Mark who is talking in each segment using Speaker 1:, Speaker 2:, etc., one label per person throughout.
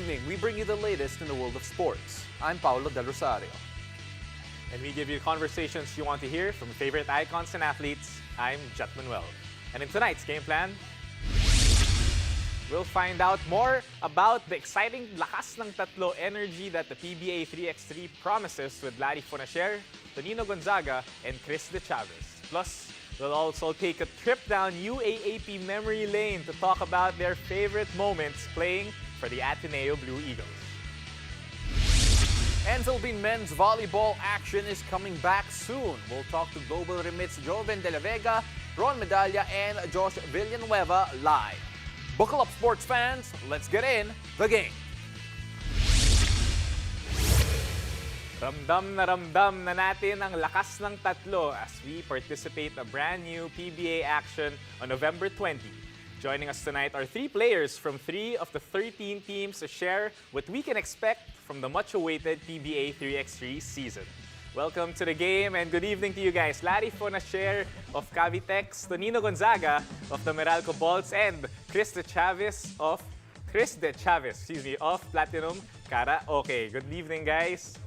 Speaker 1: evening, we bring you the latest in the world of sports. I'm Paolo Del Rosario.
Speaker 2: And we give you conversations you want to hear from favorite icons and athletes. I'm Jet Manuel. And in tonight's game plan, we'll find out more about the exciting lakas ng tatlo energy that the PBA 3x3 promises with Larry Fonacier, Tonino Gonzaga, and Chris de Chavez. Plus, we'll also take a trip down UAAP memory lane to talk about their favorite moments playing for the Ateneo Blue Eagles.
Speaker 1: And Philippine men's volleyball action is coming back soon. We'll talk to Global Remit's Joven De La Vega, Ron Medalla, and Josh Villanueva live. Buckle up, sports fans. Let's get in the game.
Speaker 2: Ramdam na natin ang lakas ng tatlo as we participate a brand new PBA action on November 20. Joining us tonight are 3 players from 3 of the 13 teams to share what we can expect from the much-awaited PBA 3x3 season. Welcome to the game and good evening to you guys. Larry Fonacier of Cavitex, Tonino Gonzaga of the Meralco Bolts, and Chris de Chavez of Platinum Karaoke. Good evening, guys.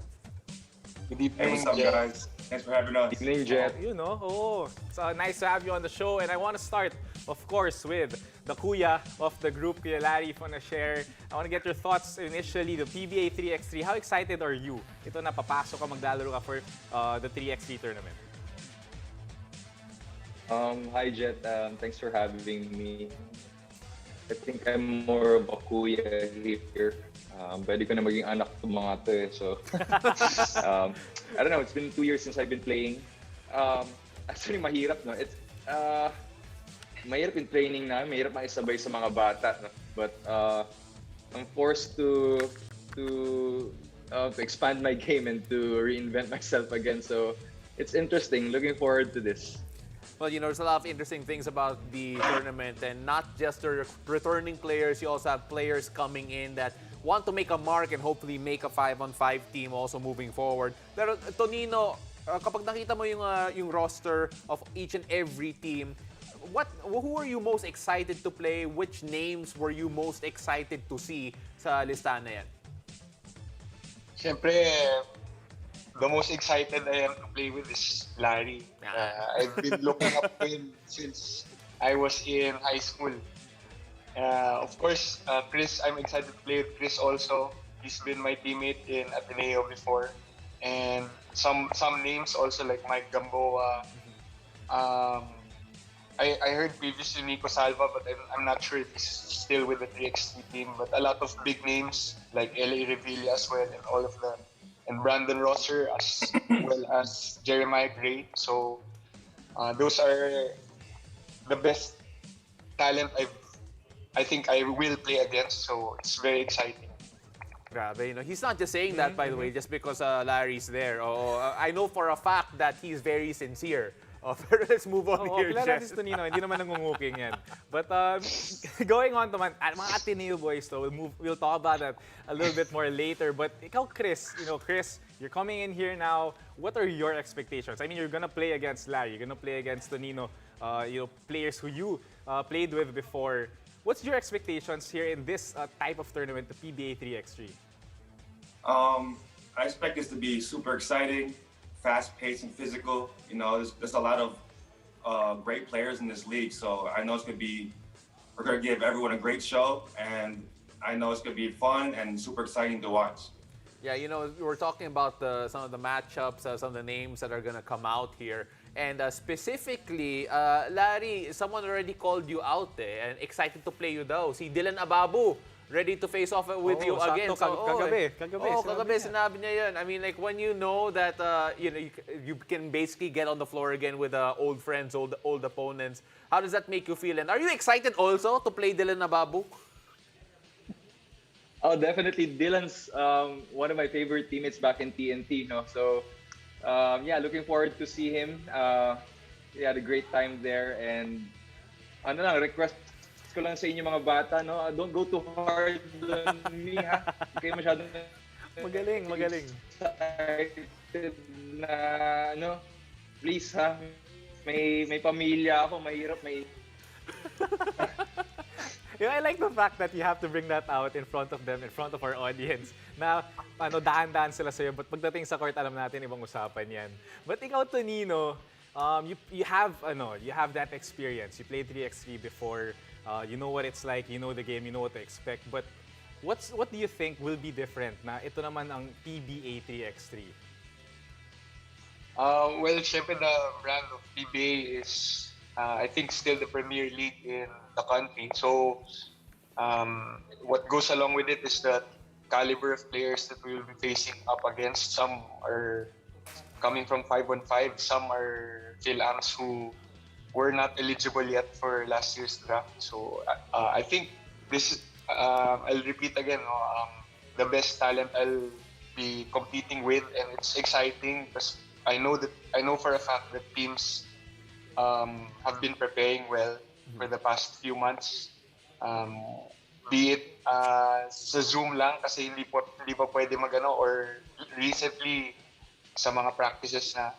Speaker 3: Good evening,
Speaker 4: Hey, what's up, guys? Thanks for having us.
Speaker 3: Evening, Jet.
Speaker 2: It's nice to have you on the show. And I want to start, of course, with the kuya of the group, Kuya Larry Fonacier. I want to get your thoughts initially, the PBA 3x3. How excited are you? Ito na, papasok ka, maglalaro ka for the 3x3 tournament.
Speaker 3: Hi, Jet. Thanks for having me. I think I'm more of a kuya here. Pwede ko na maging anak ng mga to eh. So, I don't know. It's been 2 years since I've been playing. Actually, mahirap, no? It's mahirap yung training na. Mahirap makisabay sa mga bata. No? But I'm forced to expand my game and to reinvent myself again. So, it's interesting. Looking forward to this.
Speaker 1: Well, you know, there's a lot of interesting things about the tournament, and not just the returning players. You also have players coming in that want to make a mark and hopefully make a 5-on-5 team also moving forward. Pero Tonino, kapag nakita mo yung roster of each and every team, who are you most excited to play? Which names were you most excited to see sa listahan na yan?
Speaker 4: Siyempre, the most excited I am to play with is Larry. I've been looking up to him since I was in high school. Of course, Chris, I'm excited to play with Chris also. He's been my teammate in Ateneo before. And some names also like Mike Gamboa. I heard previously Nico Salva, but I'm not sure if he's still with the 3x3 team. But a lot of big names like L.A. Revilla as well, and all of them. And Brandon Rosser as well as Jeremiah Gray. So those are the best talent I think I will play against. So it's very exciting.
Speaker 1: Grabe, you know, he's not just saying that, by the way, just because Larry's there. I know for a fact that he's very sincere. Pero let's move on here,
Speaker 2: Kilala
Speaker 1: Jess.
Speaker 2: si Tonino, hindi naman nangunguking yan. But going on to mga Ateneo boys, though, we'll talk about that a little bit more later. But ikaw, Chris, you're coming in here now. What are your expectations? I mean, you're gonna play against Larry, you're gonna play against Tonino, players who you played with before. What's your expectations here in this type of tournament, the PBA 3x3?
Speaker 4: I expect this to be super exciting, fast-paced and physical. You know, there's a lot of great players in this league, so I know we're gonna give everyone a great show, and I know it's gonna be fun and super exciting to watch.
Speaker 1: Yeah, you know, we were talking about some of the matchups, some of the names that are going to come out here. And specifically, Larry, someone already called you out and excited to play you daw. Si Dylan Ababu, ready to face off with you again. Kagabi sinabi niya yun. I mean, like, when you know that you can basically get on the floor again with old friends, old opponents, how does that make you feel? And are you excited also to play Dylan Ababu?
Speaker 3: Oh, definitely. Dylan's one of my favorite teammates back in TNT, no? So, yeah, looking forward to see him. He had a great time there, and request ko lang sa inyo mga bata, no? Don't go too hard on me, ha? Hindi kayo masyadong
Speaker 2: Magaling.
Speaker 3: excited na, please, ha? May pamilya ako, mahirap, may
Speaker 2: I like the fact that you have to bring that out in front of them, in front of our audience. Na dahan-dahan sila sa'yo, but pagdating sa court, alam natin ibang usapan yan. But ikaw, Tonino, you have that experience. You played 3x3 before. You know what it's like. You know the game. You know what to expect. But what do you think will be different na ito naman ang PBA 3x3?
Speaker 4: Well, syempre the brand of PBA is, I think, still the premier league in the country. So, what goes along with it is the caliber of players that we will be facing up against. Some are coming from 5-on-5. Some are Phil-Ams who were not eligible yet for last year's draft. So, I think this is, I'll repeat again, the best talent I'll be competing with, and it's exciting because I know for a fact that teams have been preparing well for the past few months. Be it sa Zoom lang kasi hindi pa pwede magano, or recently sa mga practices na.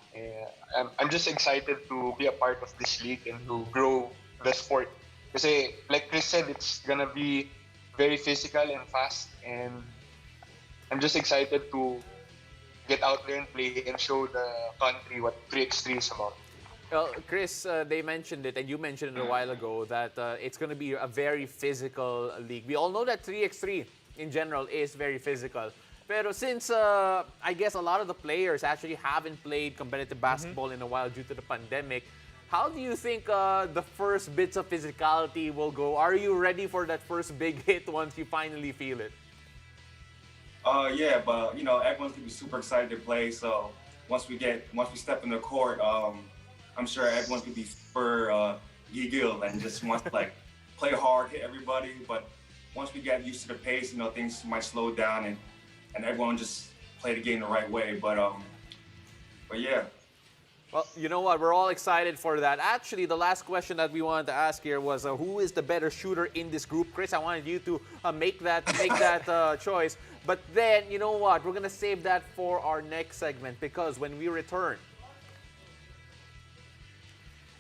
Speaker 4: I'm just excited to be a part of this league and to grow the sport. Kasi like Chris said, it's gonna be very physical and fast, and I'm just excited to get out there and play and show the country what 3x3 is about.
Speaker 1: Well, Chris, they mentioned it, and you mentioned it a while ago, that it's going to be a very physical league. We all know that 3x3 in general is very physical. Pero since I guess a lot of the players actually haven't played competitive basketball in a while due to the pandemic, how do you think the first bits of physicality will go? Are you ready for that first big hit once you finally feel it?
Speaker 5: Yeah, but everyone's gonna be super excited to play. So once we step in the court, I'm sure everyone's gonna be super giggled and just wants to like play hard, hit everybody. But once we get used to the pace, things might slow down and everyone just play the game the right way. But yeah.
Speaker 1: Well, you know what? We're all excited for that. Actually, the last question that we wanted to ask here was who is the better shooter in this group? Chris, I wanted you to make that choice. But then, you know what? We're going to save that for our next segment because when we return,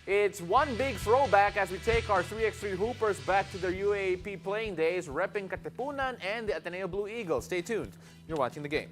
Speaker 1: it's one big throwback as we take our 3x3 Hoopers back to their UAAP playing days, repping Katipunan and the Ateneo Blue Eagles. Stay tuned. You're watching the game.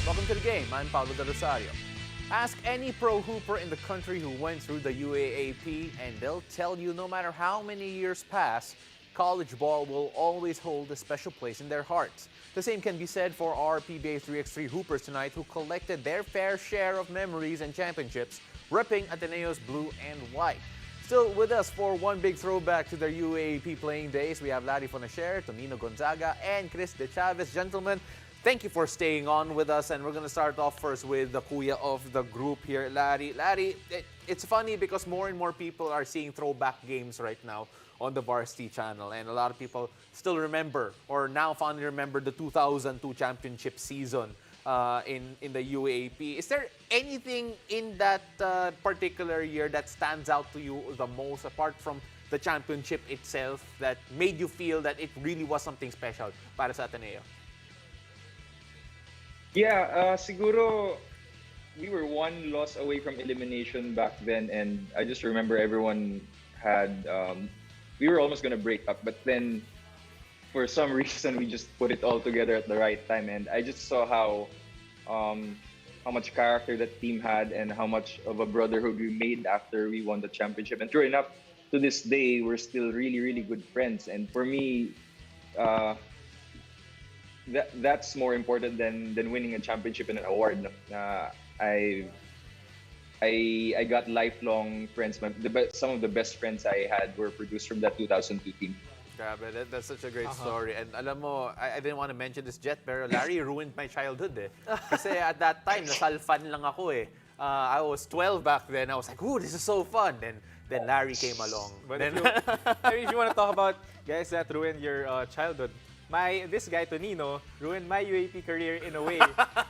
Speaker 1: Welcome to the game. I'm Pablo Del Rosario. Ask any pro hooper in the country who went through the UAAP, and they'll tell you no matter how many years pass, college ball will always hold a special place in their hearts. The same can be said for our PBA 3x3 hoopers tonight, who collected their fair share of memories and championships, repping Ateneo's blue and white. Still with us for one big throwback to their UAAP playing days, we have Larry Fonacier, Tonino Gonzaga, and Chris de Chavez. Gentlemen, thank you for staying on with us, and we're going to start off first with the kuya of the group here, Larry. Larry, it's funny because more and more people are seeing throwback games right now on the Varsity channel, and a lot of people still remember, or now fondly remember, the 2002 championship season in the UAAP. Is there anything in that particular year that stands out to you the most, apart from the championship itself, that made you feel that it really was something special para sa Ateneo?
Speaker 3: Yeah, siguro we were one loss away from elimination back then, and I just remember everyone had we were almost gonna break up, but then for some reason we just put it all together at the right time, and I just saw how much character that team had and how much of a brotherhood we made after we won the championship. And true enough, to this day we're still really, really good friends. And for me, that's more important than winning a championship and an award. I got lifelong friends. Some of the best friends I had were produced from that 2002 team.
Speaker 1: Grabe, that's such a great story. And alam mo, I didn't want to mention this yet, pero Larry ruined my childhood eh. Kasi at that time, nasalfan lang ako eh. I was 12 back then. I was like, ooh, this is so fun. Then Larry came along.
Speaker 2: But
Speaker 1: Then,
Speaker 2: if you want to talk about guys that ruined your childhood, this guy Tonino ruined my UAP career in a way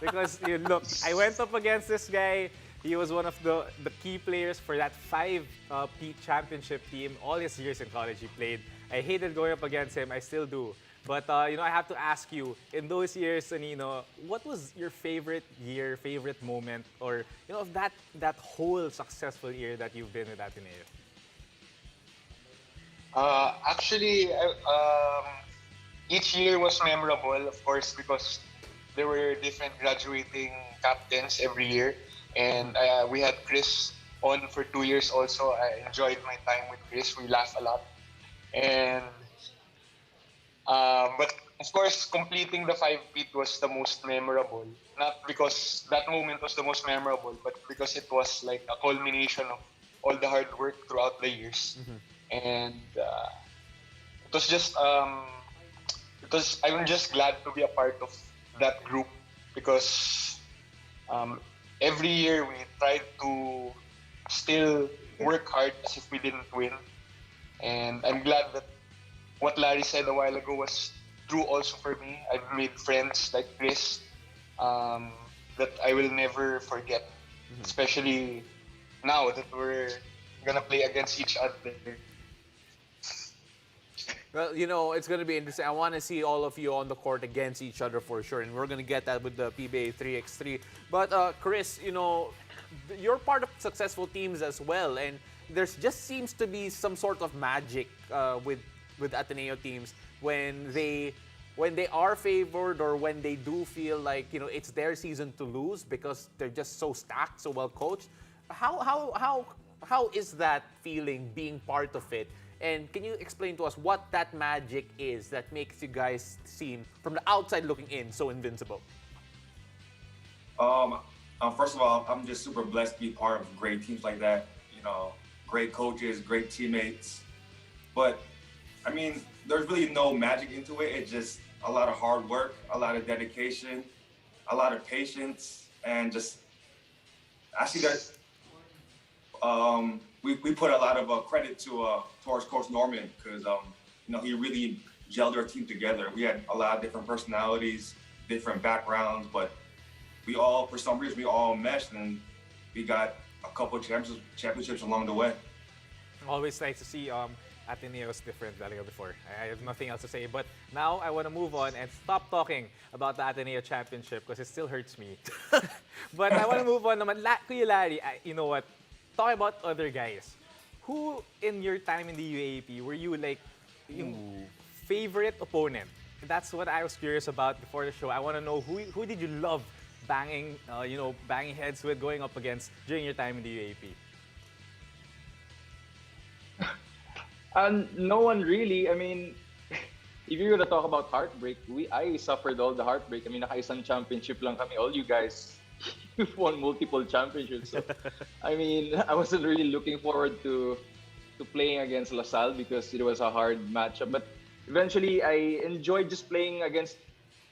Speaker 2: because look, I went up against this guy. He was one of the key players for that 5-peat championship team. All his years in college he played. I hated going up against him. I still do. But I have to ask you, in those years, Tonino, what was your favorite year, favorite moment, or of that whole successful year that you've been with Ateneo?
Speaker 4: Actually, each year was memorable, of course, because there were different graduating captains every year. And we had Chris on for 2 years also. I enjoyed my time with Chris. We laughed a lot. And but of course, completing the 5-peat was the most memorable. Not because that moment was the most memorable, but because it was like a culmination of all the hard work throughout the years. And it was just I'm just glad to be a part of that group, because every year we tried to still work hard as if we didn't win. And I'm glad that what Larry said a while ago was true also for me. I've made friends like Chris that I will never forget, especially now that we're gonna play against each other.
Speaker 1: Well, it's going to be interesting. I want to see all of you on the court against each other for sure, and we're going to get that with the PBA 3x3. But Chris, you're part of successful teams as well, and there just seems to be some sort of magic with Ateneo teams when they are favored, or when they do feel like it's their season to lose because they're just so stacked, so well coached. How is that feeling being part of it? And can you explain to us what that magic is that makes you guys seem, from the outside looking in, so invincible?
Speaker 5: First of all, I'm just super blessed to be part of great teams like that. Great coaches, great teammates. But I mean, there's really no magic into it. It's just a lot of hard work, a lot of dedication, a lot of patience, and just I see that we put a lot of credit towards Coach Norman, because he really gelled our team together. We had a lot of different personalities, different backgrounds, but for some reason, we all meshed, and we got a couple of championships along the way.
Speaker 2: Always nice to see Ateneo's different than before. I have nothing else to say, but now I want to move on and stop talking about the Ateneo Championship because it still hurts me. But I want to move on naman. Kuya Larry, you know what? Talking about other guys, who in your time in the UAAP were you like yung favorite opponent? That's what I was curious about before the show. I want to know who did you love banging, banging heads with going up against during your time in the UAP?
Speaker 3: No one really. I mean, if you're gonna talk about heartbreak, I suffered all the heartbreak. I mean, naka-isang championship lang kami. All you guys, you've won multiple championships. So, I mean, I wasn't really looking forward to playing against LaSalle because it was a hard matchup. But eventually, I enjoyed just playing against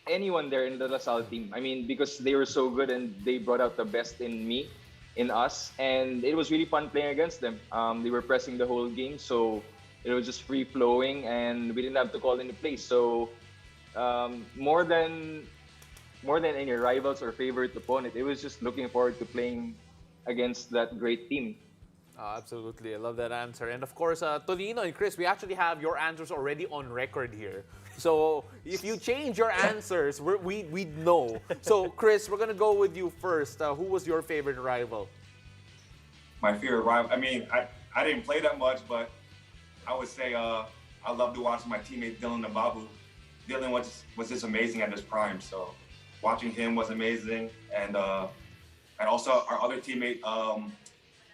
Speaker 3: anyone there in the LaSalle team. I mean, because they were so good and they brought out the best in me, in us, and it was really fun playing against them. They were pressing the whole game, so it was just free flowing, and we didn't have to call any plays. So more than any rivals or favorite opponent, it was just looking forward to playing against that great team.
Speaker 1: Absolutely, I love that answer. And of course, Tonino and Chris, we actually have your answers already on record here. So if you change your answers, we'd know. So Chris, we're gonna go with you first. Who was your favorite rival?
Speaker 5: My favorite rival. I mean, I didn't play that much, but I would say I love to watch my teammate Dylan Nababu. Dylan was just amazing at his prime. So watching him was amazing, and also our other teammate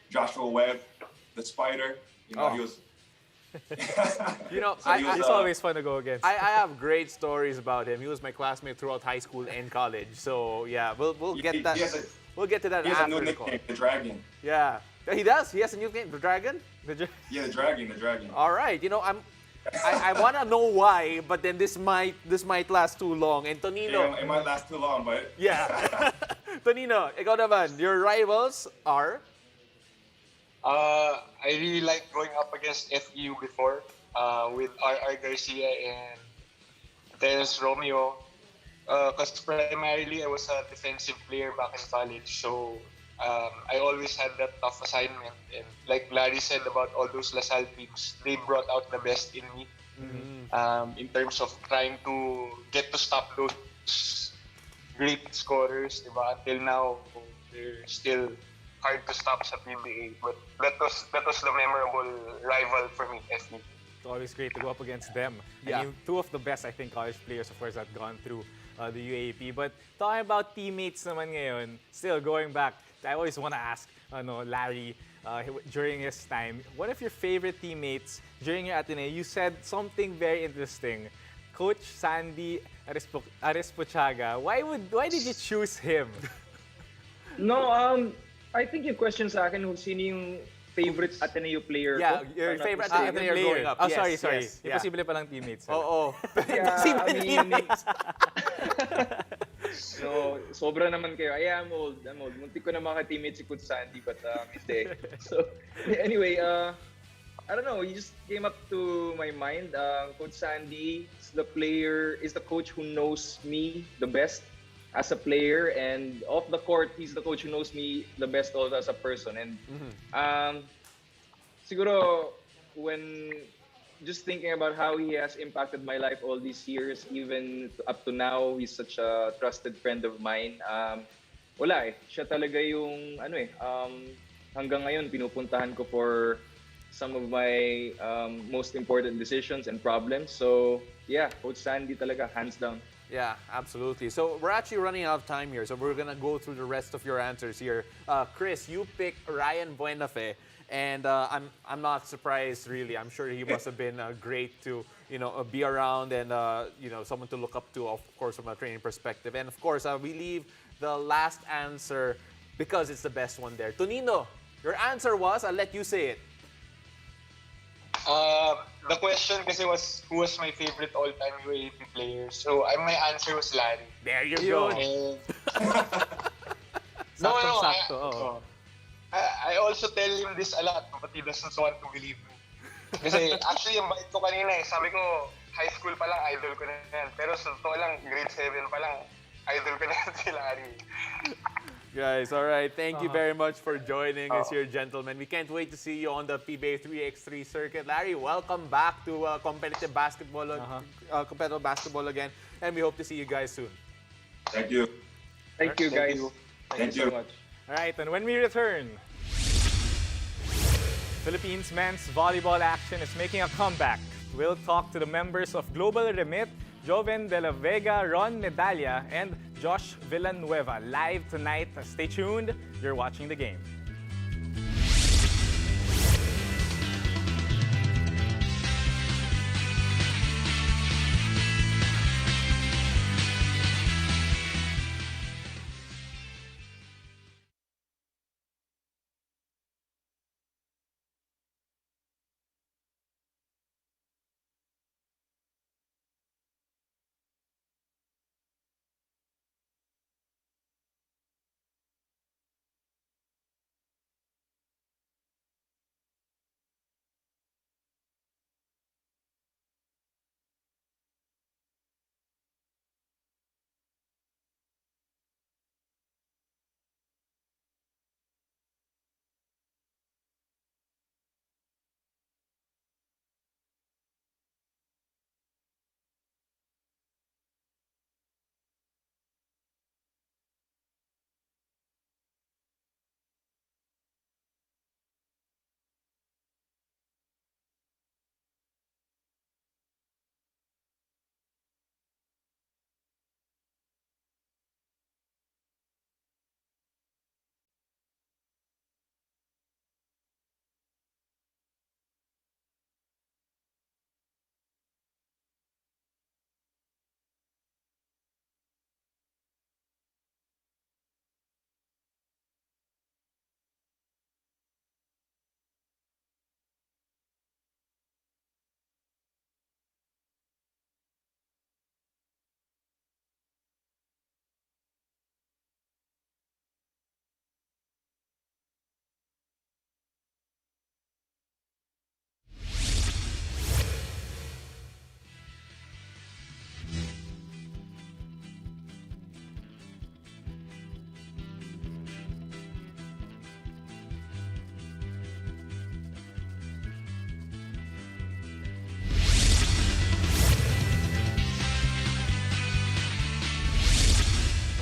Speaker 5: Joshua Webb, the Spider. He was.
Speaker 2: It's always fun to go against.
Speaker 1: I have great stories about him. He was my classmate throughout high school and college. So yeah, we'll get that. We'll get to that
Speaker 5: he has
Speaker 1: after
Speaker 5: a new
Speaker 1: the call.
Speaker 5: nickname, the Dragon.
Speaker 1: Yeah, he does. He has a new name, the Dragon.
Speaker 5: Yeah, the Dragon.
Speaker 1: All right, I want to know why, but then this might last too long. And Tonino,
Speaker 5: Yeah, it might last too long, but
Speaker 1: yeah. Tonino, ikaw naman, your rivals are?
Speaker 4: I really liked going up against FEU before with R.R. Garcia and Dennis Romeo. Because primarily I was a defensive player back in college, so I always had that tough assignment. And like Larry said about all those LaSalle teams, they brought out the best in me in terms of trying to get to stop those great scorers. Diba? Until now, they're still hard to stop sa PBA. But that was the memorable rival for me, FE.
Speaker 2: It's always great to go up against them.
Speaker 1: Yeah.
Speaker 2: I mean, two of the best, I think, college players, of course, that gone through the UAP. But talking about teammates naman ngayon, still going back, I always want to ask Larry, during his time, one of your favorite teammates during your Ateneo, you said something very interesting. Coach Sandy Arespochaga. Why did you choose him?
Speaker 3: No, I think yung question sa akin, sino yung favorite Ateneo player
Speaker 1: Yeah,
Speaker 3: ko?
Speaker 1: your
Speaker 3: Ano,
Speaker 1: favorite
Speaker 3: kasi-
Speaker 1: Ateneo player growing up.
Speaker 2: Oh,
Speaker 1: Yes,
Speaker 2: sorry.
Speaker 1: yes, yeah.
Speaker 2: Imposible palang teammates.
Speaker 1: Oo.
Speaker 3: Yeah,
Speaker 1: Imposible
Speaker 3: I mean,
Speaker 1: teammates.
Speaker 3: So, sobra naman kayo. I'm old. Muntik ko na mga teammates si Coach Sandy, but hindi. So, anyway, I don't know. He just came up to my mind. Coach Sandy is the coach who knows me the best as a player, and off the court, he's the coach who knows me the best also as a person. And siguro, when just thinking about how he has impacted my life all these years, even up to now, he's such a trusted friend of mine. Wala eh. Siya talaga yung, hanggang ngayon, pinupuntahan ko for some of my most important decisions and problems. So, yeah, Coach Sandy talaga, hands down.
Speaker 1: Yeah, absolutely. So we're actually running out of time here, so we're gonna go through the rest of your answers here. Chris, you picked Ryan Buenafe, and I'm not surprised really. I'm sure he must have been great to be around and someone to look up to, of course, from a training perspective. And of course, we leave the last answer because it's the best one there. Tonino, your answer was, I'll let you say it.
Speaker 4: The question kasi was who was my favorite all-time UAP player. So my answer was Larry.
Speaker 1: There you go.
Speaker 4: And
Speaker 2: Saktong-sakto, oo.
Speaker 4: I also tell him this a lot, but he doesn't want to believe me. Kasi actually yung bait ko kanina sabi ko high school pa lang idol ko na yan. Pero sa totoo lang, grade 7 pa lang, idol ko na yan si Larry.
Speaker 1: Guys, all right. Thank you very much for joining us here, gentlemen. We can't wait to see you on the PBA 3x3 circuit. Larry, welcome back to competitive basketball again, and we hope to see you guys soon.
Speaker 5: thank you.
Speaker 3: Thank you, guys.
Speaker 5: Thank
Speaker 3: you so
Speaker 5: you.
Speaker 3: much.
Speaker 2: All right, and when we return, Philippines men's volleyball action is making a comeback. We'll talk to the members of Global Remit, Joven De La Vega, Ron Medalla, and Josh Villanueva live tonight. Stay tuned. You're watching the game.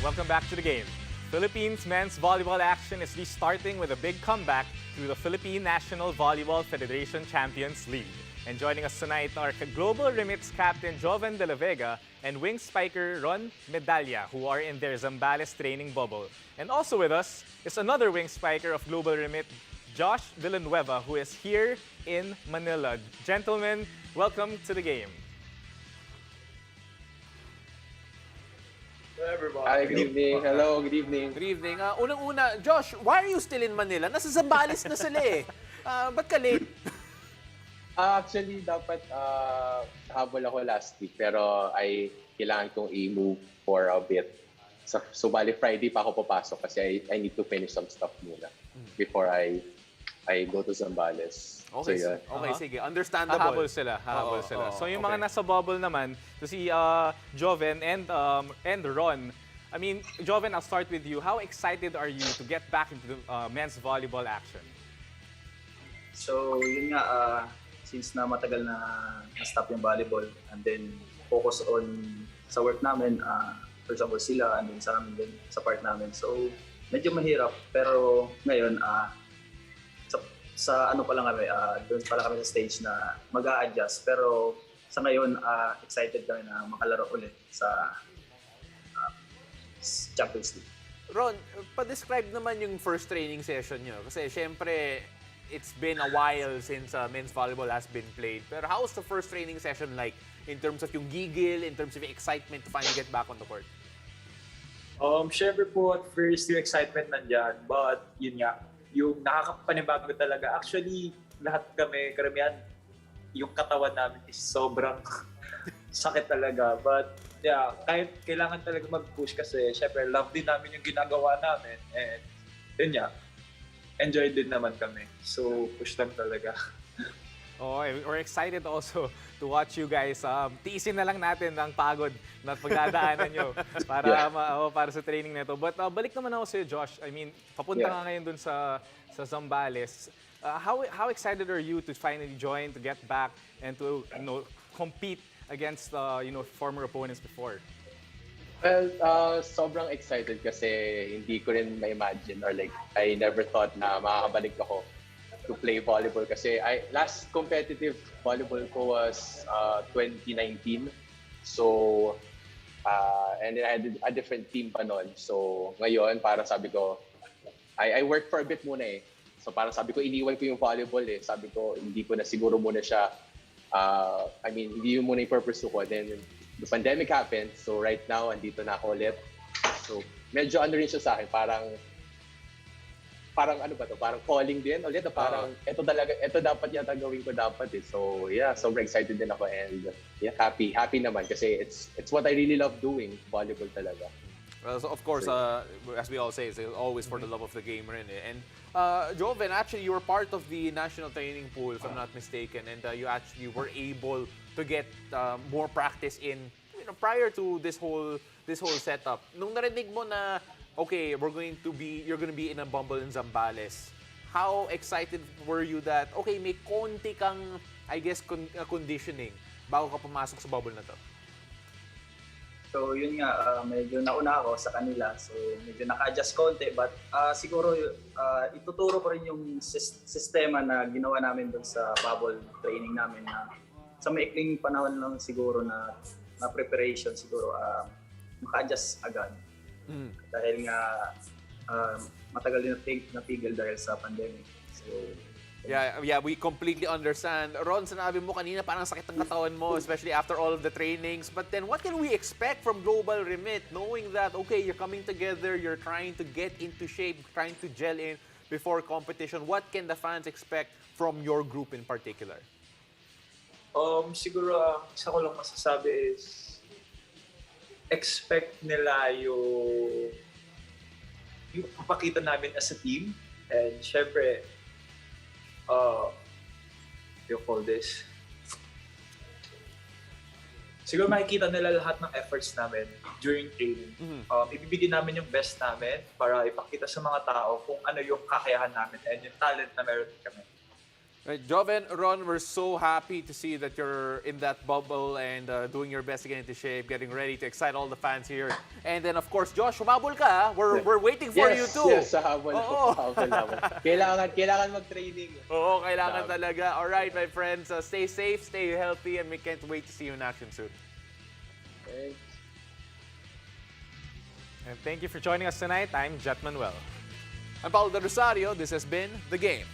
Speaker 2: Welcome back to the game. Philippines men's volleyball action is restarting with a big comeback through the Philippine National Volleyball Federation Champions League. And joining us tonight are Global Remits captain Joven De La Vega and wing spiker Ron Medalla, who are in their Zambales training bubble. And also with us is another wing spiker of Global Remit, Josh Villanueva, who is here in Manila. Gentlemen, welcome to the game.
Speaker 3: Hello, everybody. Hi, good evening. Hello, good evening.
Speaker 1: Good evening. Unang-una, Josh, why are you still in Manila? Nasa Zambales na sila eh. Ba't ka late?
Speaker 6: Actually, dapat habol ako last week pero ay kailangan kong i-move for a bit. So bali Friday pa ako papasok kasi I need to finish some stuff muna before I go to Zambales.
Speaker 1: Okay,
Speaker 6: so,
Speaker 1: okay, sige. Understandable.
Speaker 2: Hahabol sila. So yung mga nasa bubble naman, so si Joven and Ron. I mean, Joven, I'll start with you. How excited are you to get back into the men's volleyball action?
Speaker 7: So yun nga, since na matagal na na-stop yung volleyball and then focus on sa work namin, for example sila and then sa amin din, sa part namin. So medyo mahirap pero ngayon sa ano pa lang kami, doon pa lang kami sa stage na mag-a-adjust. Pero sa ngayon, excited kami na makalaro ulit sa Champions League.
Speaker 1: Ron, pa-describe naman yung first training session nyo. Kasi syempre, it's been a while since men's volleyball has been played. Pero how was the first training session like in terms of yung gigil, in terms of yung excitement to finally get back on the court?
Speaker 8: Syempre po at first yung excitement nandyan, but yun nga, yung nakakapanibago talaga. Actually, lahat kami, karamihan, yung katawan namin is sobrang sakit talaga. But yeah, kahit kailangan talaga mag-push kasi syempre love din namin yung ginagawa namin. And yun nga, enjoy din naman kami. So push lang talaga.
Speaker 2: Oh, we're excited also to watch you guys. Tiisin na lang natin ang pagod na pagdadaanan nyo para sa training na ito. But balik naman ako sa'yo, Josh. I mean, papunta nga ngayon dun sa Zambales. How excited are you to finally join, to get back, and to compete against former opponents before?
Speaker 6: Well, sobrang excited kasi hindi ko rin ma-imagine or like I never thought na makakabalik ako to play volleyball kasi last competitive volleyball ko was 2019. So And then I had a different team pa nun. So ngayon, parang sabi ko, I worked for a bit muna eh. So parang sabi ko, iniwan ko yung volleyball eh. Sabi ko, hindi ko na siguro muna siya, hindi yun muna yung purpose ko. Then the pandemic happened. So right now, andito na ako ulit. So medyo ano rin siya sa akin, parang ano ba to? Parang calling din ulit. Parang ito dapat yata gawin ko dapat eh. So yeah, sobrang excited din ako and yeah, happy naman kasi it's what I really love doing, volleyball talaga.
Speaker 1: Well, so of course, as we all say, it's always for the love of the game rin eh. And Joven, actually, you were part of the national training pool, if I'm not mistaken, and you actually were able to get more practice in, prior to this whole setup. Nung narinig mo na, okay, you're going to be in a bubble in Zambales, how excited were you that, okay, may konti kang, I guess, conditioning bago ka pumasok sa bubble na to?
Speaker 7: So yun nga, medyo nauna ako sa kanila. So medyo naka-adjust konti. But siguro ituturo ko rin yung sistema na ginawa namin doon sa bubble training namin na sa maikling panahon lang siguro na preparation siguro maka-adjust agad. Dahil nga matagal din natigil dahil sa pandemic. So
Speaker 1: Yeah, we completely understand. Ron, sinabi mo kanina parang sakit ng katawan mo, especially after all of the trainings. But then what can we expect from Global Remit, knowing that, okay, you're coming together, you're trying to get into shape, trying to gel in before competition. What can the fans expect from your group in particular?
Speaker 8: Siguro, isa ko lang masasabi is expect nila yung papakita namin as a team. And syempre, you call this? Siguro makikita nila lahat ng efforts namin during training. Ibibigay namin yung best namin para ipakita sa mga tao kung ano yung kakayahan namin and yung talent na meron kami.
Speaker 1: Right, Joven, Ron, we're so happy to see that you're in that bubble and doing your best to get into shape, getting ready to excite all the fans here. And then, of course, Josh, humabol ka, ha? We're waiting for you too.
Speaker 6: Yes, habol naman. Kailangan mag-training.
Speaker 1: Oo, kailangan talaga. All right, my friends, stay safe, stay healthy, and we can't wait to see you in action soon.
Speaker 6: Thanks.
Speaker 2: And thank you for joining us tonight. I'm Jet Manuel.
Speaker 1: I'm Paulo de Rosario. This has been The Game.